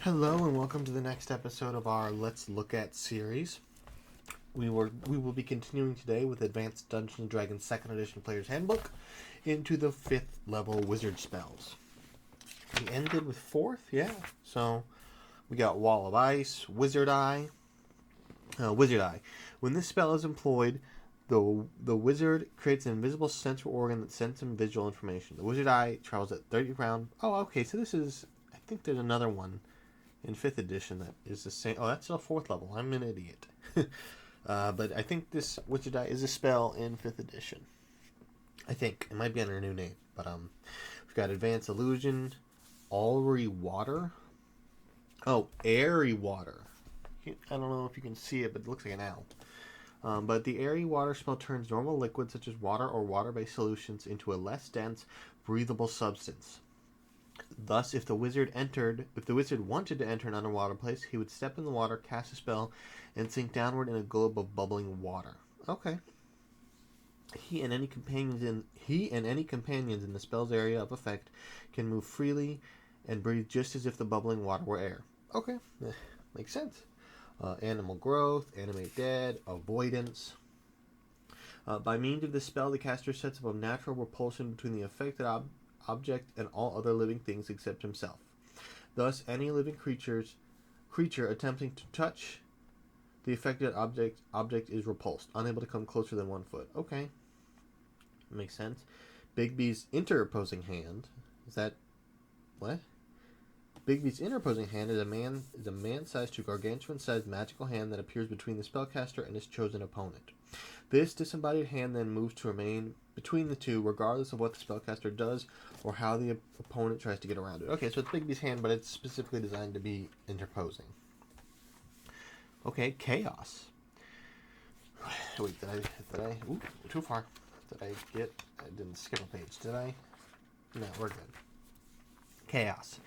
Hello and welcome to the next episode of our Let's Look At series. We will be continuing today with Advanced Dungeons & Dragons 2nd Edition Player's Handbook into the 5th level wizard spells. We ended with 4th, yeah. So we got Wall of Ice, Wizard Eye. When this spell is employed, the wizard creates an invisible sensory organ that sends him visual information. The Wizard Eye travels at 30 round. Oh, okay, so this is, I think there's another one in 5th edition that is the same. Oh, that's a 4th level. I'm an idiot. But I think this Wizard Eye is a spell in 5th edition. I think. It might be under a new name. But we've got Advanced Illusion, Airy Water. Oh, Airy Water. I don't know if you can see it, but it looks like an owl. But the Airy Water spell turns normal liquids such as water or water-based solutions into a less dense, breathable substance. Thus, if the wizard wanted to enter an underwater place, he would step in the water, cast a spell, and sink downward in a globe of bubbling water. Okay. He and any companions in the spell's area of effect can move freely and breathe just as if the bubbling water were air. Okay, makes sense. Animal growth, animate dead, avoidance. By means of this spell, the caster sets up a natural repulsion between the affected object and all other living things except himself. Thus, any living creature attempting to touch the affected object is repulsed, unable to come closer than 1 foot. Okay, makes sense. Bigby's interposing hand. Is that what? Bigby's interposing hand is a man-sized to gargantuan-sized magical hand that appears between the spellcaster and his chosen opponent. This disembodied hand then moves to remain between the two, regardless of what the spellcaster does or how the opponent tries to get around it. Okay, so it's Bigby's hand, but it's specifically designed to be interposing. Okay, Chaos. Wait, did I? Ooh, too far. I didn't skip a page, did I? No, we're good. Chaos.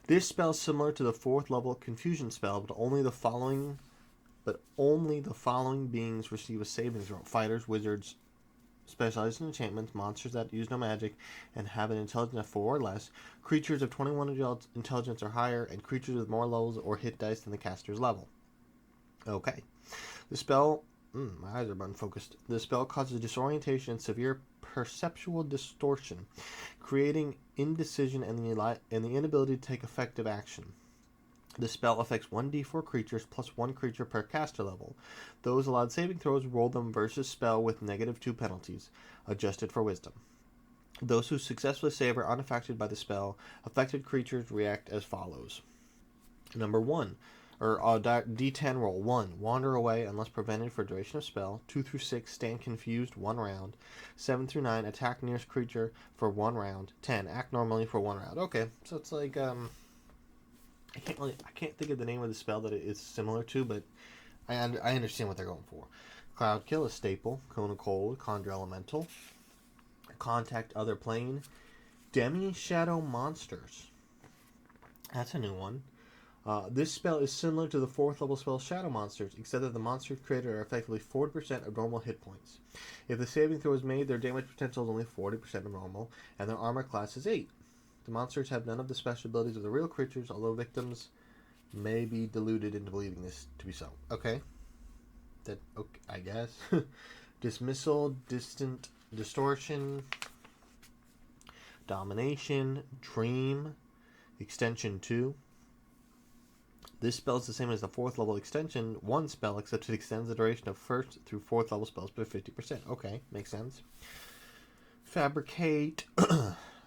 This spell is similar to the 4th level confusion spell, but only the following beings receive a saving throw: fighters, wizards, specialized in enchantments, monsters that use no magic, and have an intelligence of 4 or less, creatures of 21 intelligence or higher, and creatures with more levels or hit dice than the caster's level. Okay. The spell... my eyes are unfocused. The spell causes disorientation and severe perceptual distortion, creating indecision and the inability to take effective action. The spell affects 1d4 creatures plus 1 creature per caster level. Those allowed saving throws roll them versus spell with -2 penalties, adjusted for wisdom. Those who successfully save are unaffected by the spell. Affected creatures react as follows. Number 1. D10 roll. 1. Wander away unless prevented for duration of spell. 2 through 6. Stand confused 1 round. 7 through 9. Attack nearest creature for 1 round. 10. Act normally for 1 round. Okay, so it's like I can't think of the name of the spell that it is similar to, but I understand what they're going for. Cloud Kill is staple. Cone of Cold. Conjure Elemental. Contact Other Plane. Demi Shadow Monsters. That's a new one. This spell is similar to the 4th level spell Shadow Monsters, except that the monsters created are effectively 40% of normal hit points. If the saving throw is made, their damage potential is only 40% of normal, and their armor class is 8. The monsters have none of the special abilities of the real creatures, although victims may be deluded into believing this to be so. Okay. I guess. Dismissal, Distant Distortion, Domination, Dream, Extension 2. This spell is the same as the 4th level extension 1 spell, except it extends the duration of 1st through 4th level spells by 50%. Okay, makes sense. Fabricate,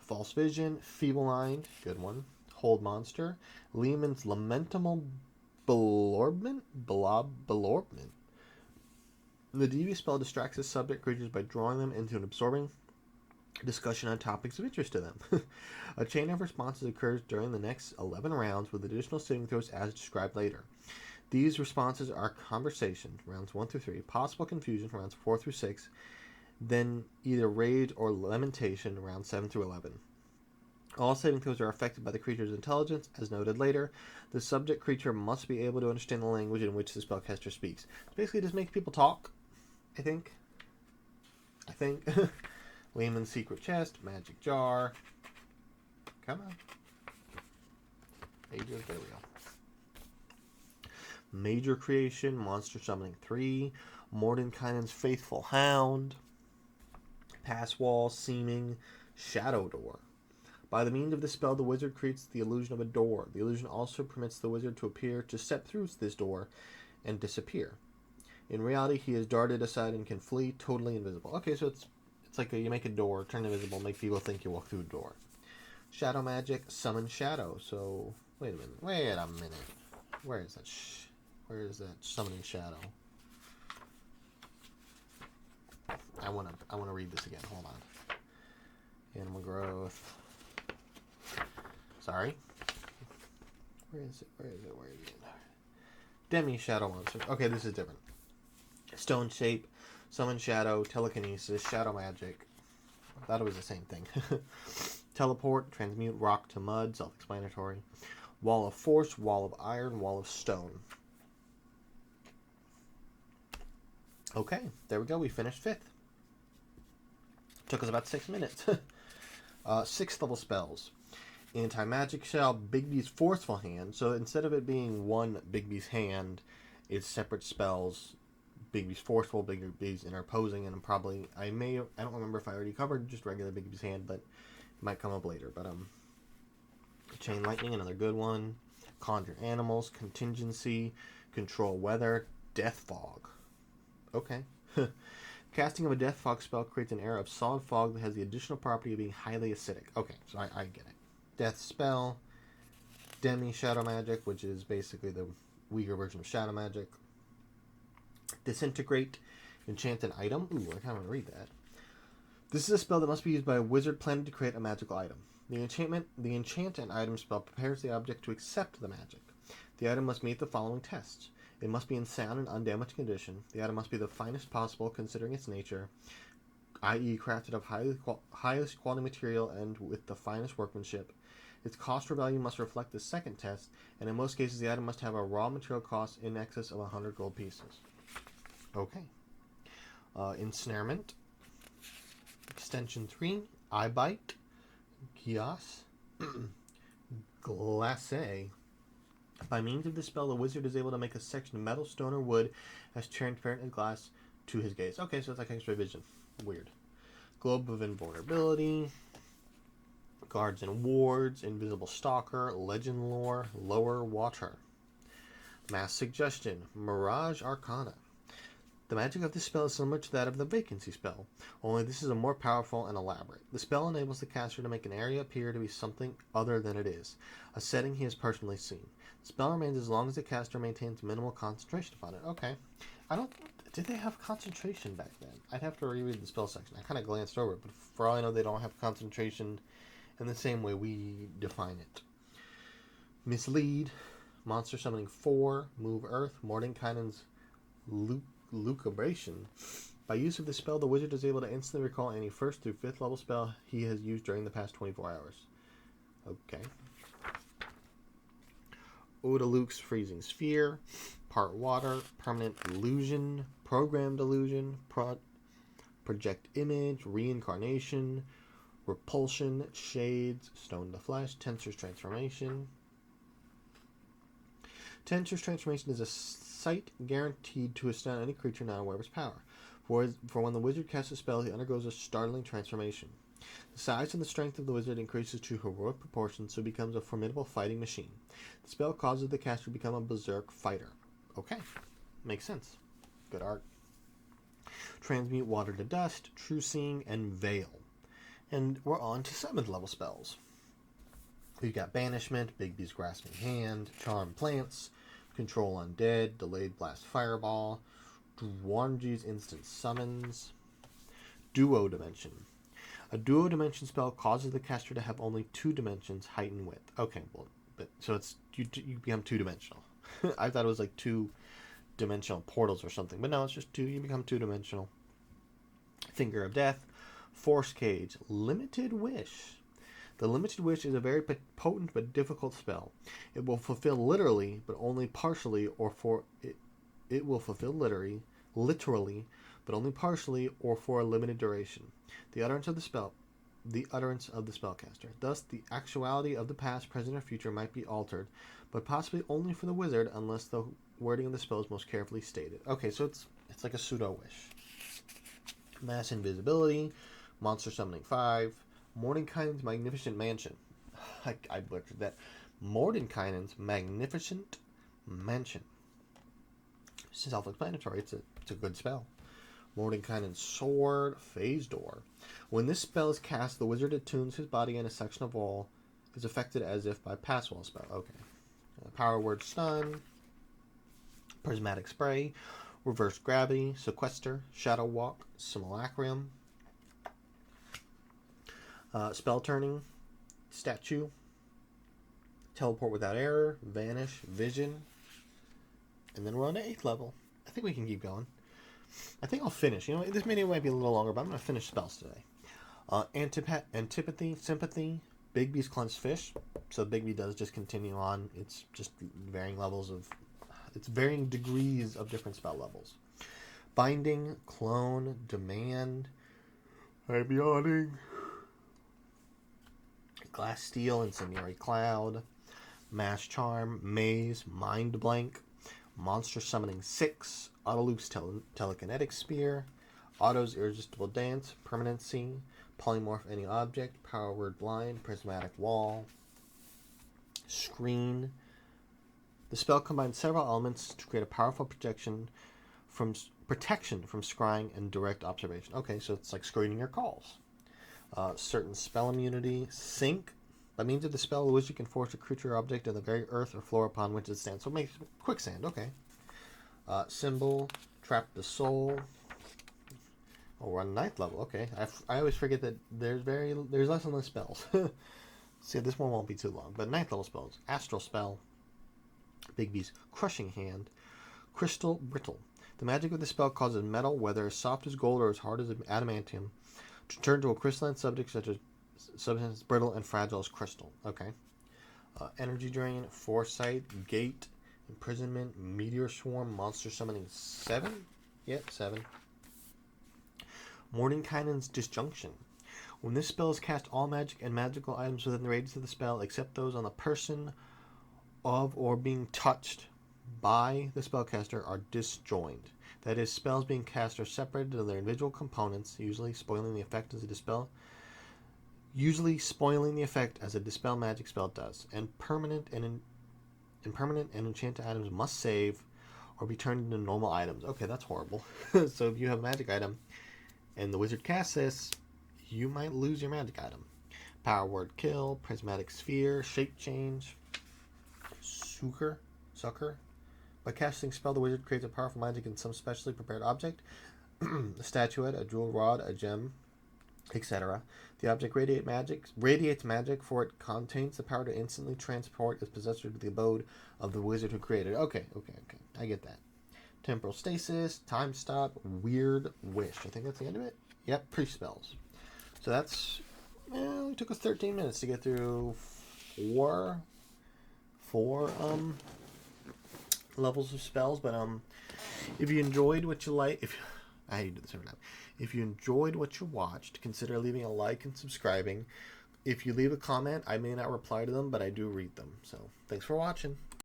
False Vision, Feeble Mind, good one. Hold Monster, Lehman's Lamentable Belorbment. The devious spell distracts the subject creatures by drawing them into an absorbing discussion on topics of interest to them. A chain of responses occurs during the next 11 rounds with additional saving throws as described later. These responses are conversation, rounds 1 through 3, possible confusion, rounds 4 through 6, then either rage or lamentation, rounds 7 through 11. All saving throws are affected by the creature's intelligence, as noted later. The subject creature must be able to understand the language in which the spellcaster speaks. Basically, just makes people talk, I think. Lehman's Secret Chest, Magic Jar. Come on. Pages, there we go. Major Creation, Monster Summoning 3, Mordenkainen's Faithful Hound, Pass Wall, Seeming, Shadow Door. By the means of this spell, the wizard creates the illusion of a door. The illusion also permits the wizard to appear to step through this door and disappear. In reality, he is darted aside and can flee totally invisible. Okay, so it's like you make a door, turn invisible, make people think you walk through a door. Shadow Magic, Summon Shadow. So, wait a minute. Where is that? Where is that Summoning Shadow? I wanna read this again. Hold on. Animal Growth. Sorry. Where is it? Demi Shadow Monster. Okay, this is different. Stone Shape, Summon Shadow, Telekinesis, Shadow Magic. I thought it was the same thing. Teleport, Transmute Rock to Mud, self-explanatory. Wall of Force, Wall of Iron, Wall of Stone. Okay, there we go. We finished 5th. Took us about 6 minutes. 6th level spells. Anti-Magic Shell, Bigby's Forceful Hand. So instead of it being one Bigby's Hand, it's separate spells. Bigby's Forceful, Bigby's Interposing, and I don't remember if I already covered just regular Bigby's Hand, but it might come up later. But Chain Lightning, another good one. Conjure Animals, Contingency, Control Weather, Death Fog. Okay. Casting of a Death Fog spell creates an area of solid fog that has the additional property of being highly acidic. Okay, so I get it. Death Spell, Demi Shadow Magic, which is basically the weaker version of Shadow Magic. Disintegrate, enchant an item. Ooh, I kind of want to read that. This is a spell that must be used by a wizard planning to create a magical item. The enchant an item spell prepares the object to accept the magic. The item must meet the following tests. It must be in sound and undamaged condition. The item must be the finest possible considering its nature, i.e. crafted of highest quality material and with the finest workmanship. Its cost or value must reflect the second test, and in most cases the item must have a raw material cost in excess of 100 gold pieces. Okay. Ensnarement. Extension 3. Eye Bite. Kios. Glacé. By means of this spell, the wizard is able to make a section of metal, stone, or wood as transparent as glass to his gaze. Okay, so it's like extra vision. Weird. Globe of Invulnerability. Guards and Wards. Invisible Stalker. Legend Lore. Lower Water. Mass Suggestion. Mirage Arcana. The magic of this spell is similar to that of the Vacancy spell, only this is a more powerful and elaborate. The spell enables the caster to make an area appear to be something other than it is, a setting he has personally seen. The spell remains as long as the caster maintains minimal concentration upon it. Okay. Did they have concentration back then? I'd have to reread the spell section. I kind of glanced over it, but for all I know, they don't have concentration in the same way we define it. Mislead, Monster Summoning 4, Move Earth, Mordenkainen's Lucubration. By use of this spell, the wizard is able to instantly recall any 1st through 5th level spell he has used during the past 24 hours. Okay. Odaluke's Freezing Sphere, Part Water, Permanent Illusion, Programmed Illusion, Project Image, Reincarnation, Repulsion, Shades, Stone to Flesh, Tensor's Transformation. Tensor's Transformation is a sight guaranteed to astound any creature not aware of its power. For when the wizard casts a spell, he undergoes a startling transformation. The size and the strength of the wizard increases to heroic proportions, so he becomes a formidable fighting machine. The spell causes the caster to become a berserk fighter. Okay, makes sense. Good art. Transmute Water to Dust, True Seeing, and Veil. And we're on to 7th level spells. We've got Banishment, Bigby's Grasping Hand, Charm Plants, Control Undead, Delayed Blast Fireball, Dwanji's Instant Summons, Duo Dimension. A duo dimension spell causes the caster to have only 2 dimensions, height and width. Okay, well, so it's you become 2-dimensional. I thought it was like 2-dimensional portals or something, but no, it's just 2. You become 2-dimensional. Finger of Death, Force Cage, Limited Wish. The Limited Wish is a very potent but difficult spell. It will fulfill literally, but only partially, or for it will fulfill literally, but only partially or for a limited duration. The utterance of the spell the utterance of the spellcaster. Thus, the actuality of the past, present, or future might be altered, but possibly only for the wizard unless the wording of the spell is most carefully stated. Okay, so it's like a pseudo wish. Mass invisibility, monster summoning 5, Mordenkainen's magnificent mansion. I butchered that. Mordenkainen's magnificent mansion. Self-explanatory. It's a good spell. Mordenkainen's sword, phase door. When this spell is cast, the wizard attunes his body and a section of wall is affected as if by pass wall spell. Okay. Power word stun, prismatic spray, reverse gravity, sequester, shadow walk, simulacrum, spell turning, statue, teleport without error, vanish, vision, and then we're on to 8th level. I think we can keep going. I think I'll finish. You know, this video might be a little longer, but I'm going to finish spells today. Antipathy, sympathy, Bigby's cleansed fish. So Bigby does just continue on. It's just varying levels of, it's varying degrees of different spell levels. Binding, clone, demand. I'm yawning. Glass steel, incendiary cloud, mass charm, maze, mind blank, monster summoning 6, Autoloop's telekinetic spear, Auto's irresistible dance, permanency, polymorph any object, power word blind, prismatic wall, screen. The spell combines several elements to create a powerful protection from scrying and direct observation. Okay, so it's like screening your calls. Certain spell immunity, sink. By means of the spell, the wizard can force a creature or object to the very earth or floor upon which it stands. So it makes quicksand. Okay. Symbol, trap the soul. Oh, we're on 9th level. Okay. I always forget that there's less and less spells. See, this one won't be too long. But 9th level spells: astral spell, Bigby's crushing hand, crystal brittle. The magic of the spell causes metal, whether as soft as gold or as hard as adamantium, to turn to a crystalline subject such as substance brittle and fragile as crystal. Okay. Energy drain, foresight, gate, imprisonment, meteor swarm, monster summoning 7. Yep, 7. Mordenkainen's disjunction. When this spell is cast, all magic and magical items within the radius of the spell, except those on the person of or being touched by the spellcaster, are disjoined. That is, spells being cast are separated into their individual components, usually spoiling the effect as a dispel magic spell does. And permanent and enchanted items must save or be turned into normal items. Okay, that's horrible. So if you have a magic item and the wizard casts this, you might lose your magic item. Power word kill, prismatic sphere, shape change, sucker. By casting spell, the wizard creates a powerful magic in some specially prepared object, a statuette, a jewel rod, a gem, etc. The object radiates magic, for it contains the power to instantly transport its possessor to the abode of the wizard who created it. Okay. I get that. Temporal stasis, time stop, weird wish. I think that's the end of it. Yep, pre-spells. So that's, it took us 13 minutes to get through four levels of spells. But if you enjoyed what you I hate to do this every time. If you enjoyed what you watched, consider leaving a like and subscribing. If you leave a comment, I may not reply to them, but I do read them. So thanks for watching.